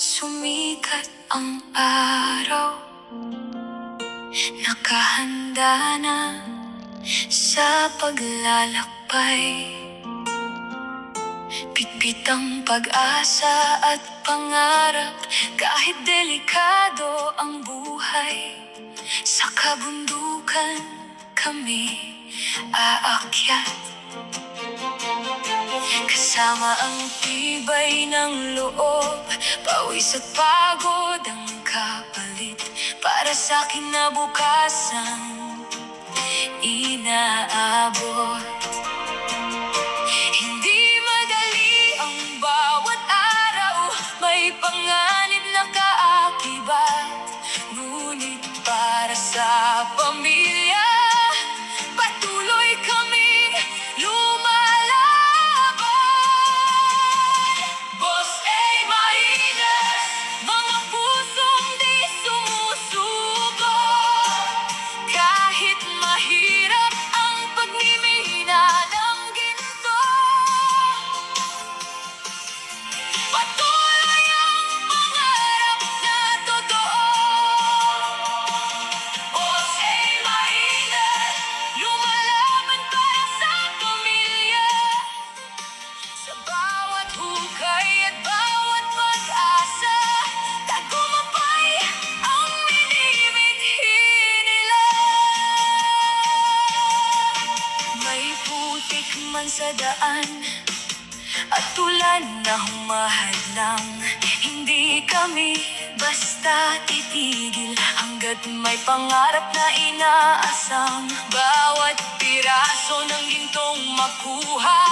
sumikat ang araw, nakahanda na sa paglalakbay. Pitpit ang pag-asa at pangarap, kahit delikado ang buhay. Sa kabundukan kami aakyat, kasama ang tibay ng loob, pawis at pagod ang kapalit para sa kinabukasan inaabot. Hindi madali ang bawat araw, may panganib na kaakibat, ngunit para sa pamilya patuloy kaming lumalaban. Boss A. Marinas, mga pusong di sumusuko, kahit mahirap ang pagmimina ng ginto. Patuloy ang pangarap na totoo. Boss A. Marinas, lumalaban para sa pamilya. Sa bawat hukay at bawat pag-asa, tagumpay ang minimithi nila. May putik man sa daan at tulan na humahadlang, hindi kami basta titigil hanggat may pangarap na inaasam. Bawat piraso ng gintong makuha,